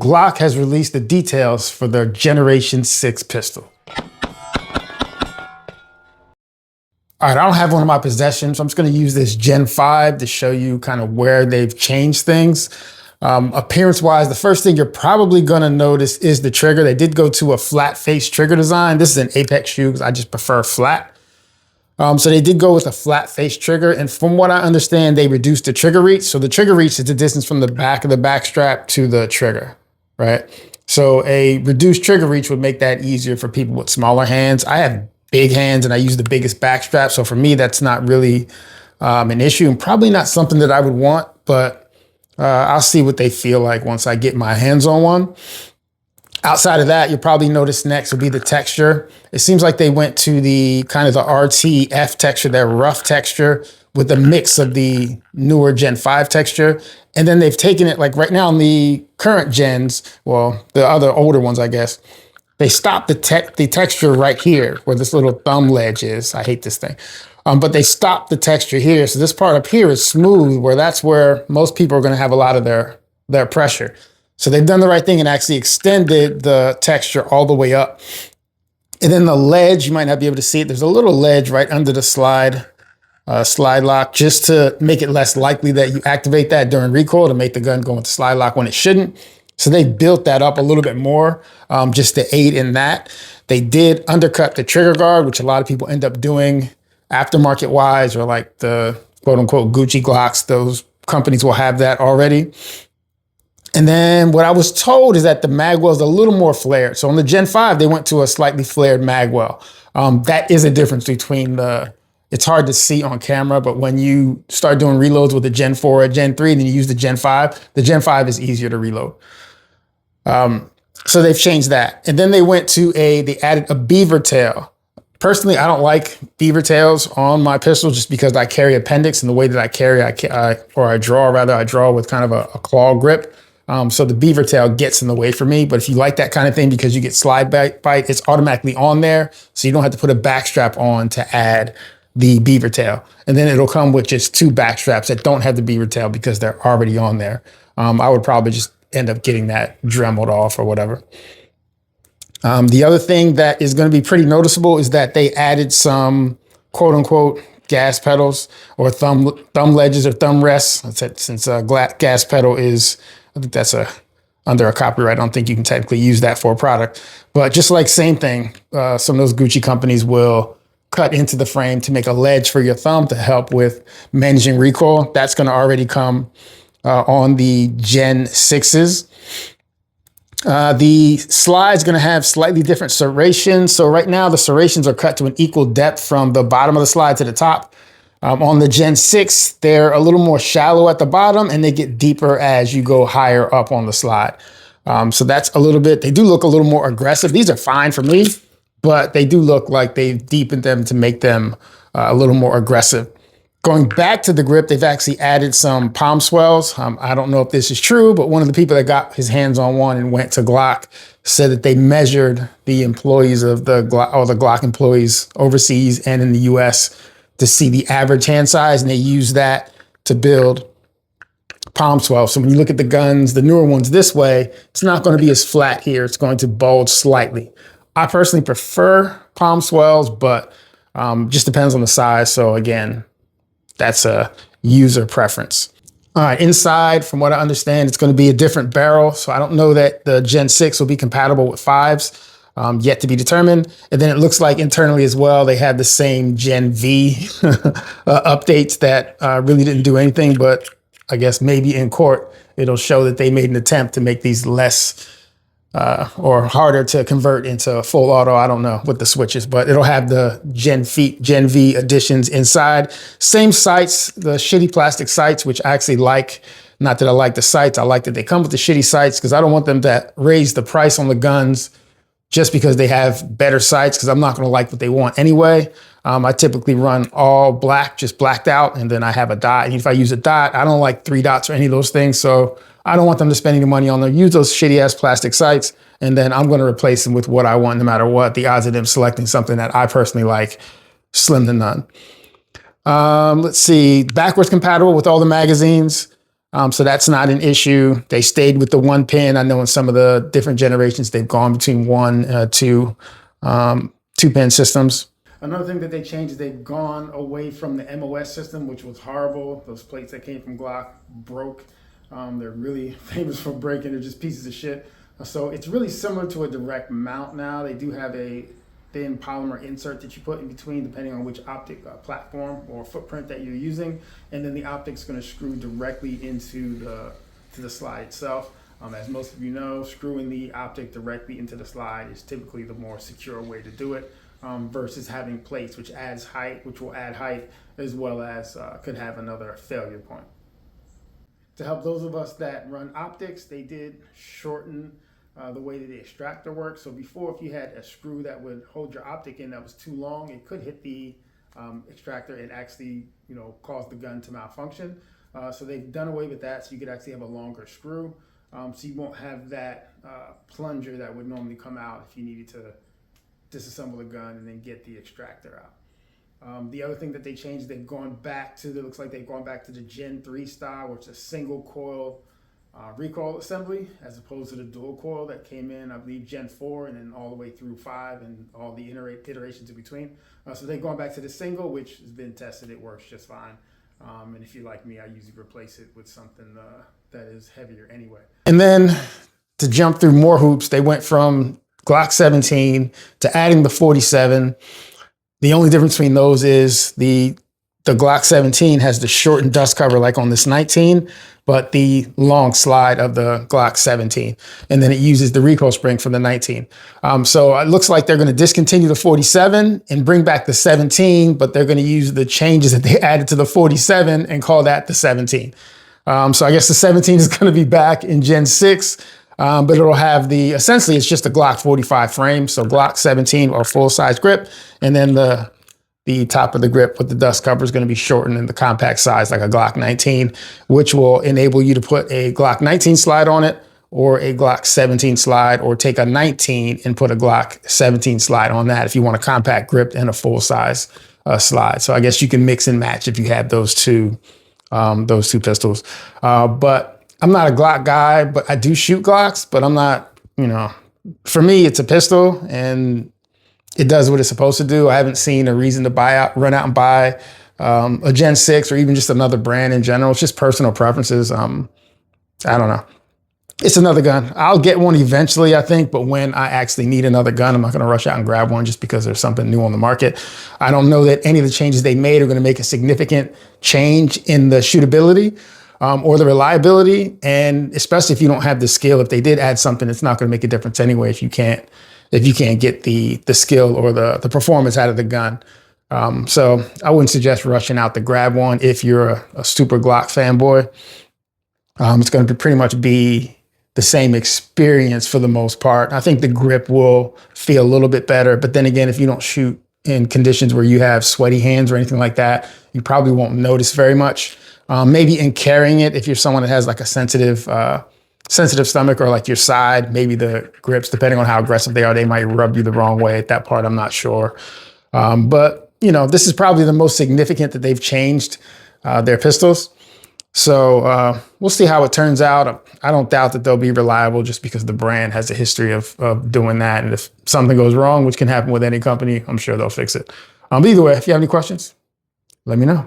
Glock has released the details for their Generation 6 pistol. All right, I don't have one in my possession, so I'm just gonna use this Gen 5 to show you kind of where they've changed things. Appearance-wise, the first thing you're probably gonna notice is the trigger. They did go to a flat face trigger design. This is an Apex shoe because I just prefer flat. So they did go with a flat face trigger, and from what I understand, they reduced the trigger reach. So the trigger reach is the distance from the back of the back strap to the trigger, right? So a reduced trigger reach would make that easier for people with smaller hands. I have big hands and I use the biggest back strap. So for me, that's not really an issue and probably not something that I would want, but I'll see what they feel like once I get my hands on one. Outside of that, you'll probably notice next will be the texture. It seems like they went to the kind of the RTF texture, their rough texture with a mix of the newer Gen 5 texture. And then they've taken it like right now in the current gens, well, the other older ones, I guess, they stopped the texture right here where this little thumb ledge is. I hate this thing. But they stopped the texture here. So this part up here is smooth, where that's where most people are going to have a lot of their pressure. So they've done the right thing and actually extended the texture all the way up. And then the ledge, you might not be able to see it. There's a little ledge right under the slide lock, just to make it less likely that you activate that during recoil to make the gun go into slide lock when it shouldn't. So they built that up a little bit more just to aid in that. They did undercut the trigger guard, which a lot of people end up doing aftermarket wise, or like the quote unquote Gucci Glocks. Those companies will have that already. And then what I was told is that the magwell is a little more flared. So on the Gen 5, they went to a slightly flared magwell. That is a difference between it's hard to see on camera, but when you start doing reloads with the Gen 4 or Gen 3, and then you use the Gen 5 is easier to reload. So they've changed that. And then they added a beaver tail. Personally, I don't like beaver tails on my pistol just because I carry appendix, and the way that I carry, I draw with kind of a claw grip. So the beaver tail gets in the way for me. But if you like that kind of thing because you get slide bite, it's automatically on there. So you don't have to put a back strap on to add the beaver tail. And then it'll come with just 2 back straps that don't have the beaver tail because they're already on there. I would probably just end up getting that dremeled off or whatever. The other thing that is going to be pretty noticeable is that they added some quote unquote gas pedals or thumb ledges or thumb rests. Since gas pedal is, I think that's under a copyright. I don't think you can technically use that for a product, but just like same thing, some of those Gucci companies will cut into the frame to make a ledge for your thumb to help with managing recoil. That's going to already come on the Gen 6s. The slide's going to have slightly different serrations. So right now the serrations are cut to an equal depth from the bottom of the slide to the top. On the Gen 6, they're a little more shallow at the bottom and they get deeper as you go higher up on the slide. So that's they do look a little more aggressive. These are fine for me, but they do look like they've deepened them to make them a little more aggressive. Going back to the grip, they've actually added some palm swells. I don't know if this is true, but one of the people that got his hands on one and went to Glock said that they measured the employees of the Glock employees overseas and in the US to see the average hand size, and they use that to build palm swells. So when you look at the guns, the newer ones this way, it's not going to be as flat here. It's going to bulge slightly. I personally prefer palm swells, but just depends on the size. So again, that's a user preference. All right, inside, from what I understand, it's going to be a different barrel. So I don't know that the Gen 6 will be compatible with 5s, yet to be determined. And then it looks like internally as well, they had the same Gen V updates that really didn't do anything, but I guess maybe in court, it'll show that they made an attempt to make these less or harder to convert into full auto. I don't know with the switches, but it'll have the Gen V additions inside. Same sights, the shitty plastic sights, which I actually like. Not that I like the sights. I like that they come with the shitty sights because I don't want them to raise the price on the guns just because they have better sights, because I'm not going to like what they want anyway. I typically run all black, just blacked out, and then I have a dot. And if I use a dot, I don't like 3 dots or any of those things. So I don't want them to spend any money on them. Use those shitty ass plastic sights, and then I'm going to replace them with what I want no matter what. The odds of them selecting something that I personally like, slim to none. Let's see, backwards compatible with all the magazines. So that's not an issue. They stayed with the 1 pin. I know in some of the different generations, they've gone between 1, 2, 2-pin systems. Another thing that they changed is they've gone away from the MOS system, which was horrible. Those plates that came from Glock broke. They're really famous for breaking. They're just pieces of shit. So it's really similar to a direct mount now. They do have a thin polymer insert that you put in between depending on which optic platform or footprint that you're using, and then the optic's going to screw directly into the slide itself. As most of you know, screwing the optic directly into the slide is typically the more secure way to do it, versus having plates, which will add height as well as could have another failure point. To help those of us that run optics, they did shorten the way that the extractor works. So before, if you had a screw that would hold your optic in that was too long, it could hit the extractor and actually, cause the gun to malfunction. So they've done away with that, so you could actually have a longer screw. So you won't have that plunger that would normally come out if you needed to disassemble the gun and then get the extractor out. The other thing that they changed, it looks like they've gone back to the Gen 3 style, which is a single coil recoil assembly, as opposed to the dual coil that came in, I believe, Gen 4 and then all the way through 5 and all the iterations in between. So they've gone back to the single, which has been tested. It works just fine. And if you're like me, I usually replace it with something that is heavier anyway. And then to jump through more hoops, they went from Glock 17 to adding the 47. The only difference between those is the Glock 17 has the shortened dust cover like on this 19, but the long slide of the Glock 17. And then it uses the recoil spring from the 19. So it looks like they're going to discontinue the 47 and bring back the 17, but they're going to use the changes that they added to the 47 and call that the 17. So I guess the 17 is going to be back in Gen 6. But it'll have essentially it's just a Glock 45 frame. So Glock 17 or full size grip. And then the top of the grip with the dust cover is going to be shortened in the compact size like a Glock 19, which will enable you to put a Glock 19 slide on it or a Glock 17 slide, or take a 19 and put a Glock 17 slide on that if you want a compact grip and a full size slide. So I guess you can mix and match if you have those two pistols. But I'm not a Glock guy, but I do shoot Glocks, but I'm not, for me, it's a pistol and it does what it's supposed to do. I haven't seen a reason to run out and buy a Gen 6 or even just another brand in general. It's just personal preferences. I don't know. It's another gun. I'll get one eventually, I think, but when I actually need another gun, I'm not going to rush out and grab one just because there's something new on the market. I don't know that any of the changes they made are going to make a significant change in the shootability or the reliability. And especially if you don't have the skill, if they did add something, it's not going to make a difference anyway if you can't get the skill or the performance out of the gun. So I wouldn't suggest rushing out to grab one if you're a super Glock fanboy. It's going to pretty much be the same experience for the most part. I think the grip will feel a little bit better. But then again, if you don't shoot in conditions where you have sweaty hands or anything like that, you probably won't notice very much. Maybe in carrying it, if you're someone that has like a sensitive stomach or like your side, maybe the grips, depending on how aggressive they are, they might rub you the wrong way. At that part, I'm not sure. But this is probably the most significant that they've changed their pistols. So we'll see how it turns out. I don't doubt that they'll be reliable just because the brand has a history of doing that. And if something goes wrong, which can happen with any company, I'm sure they'll fix it. Either way, if you have any questions, let me know.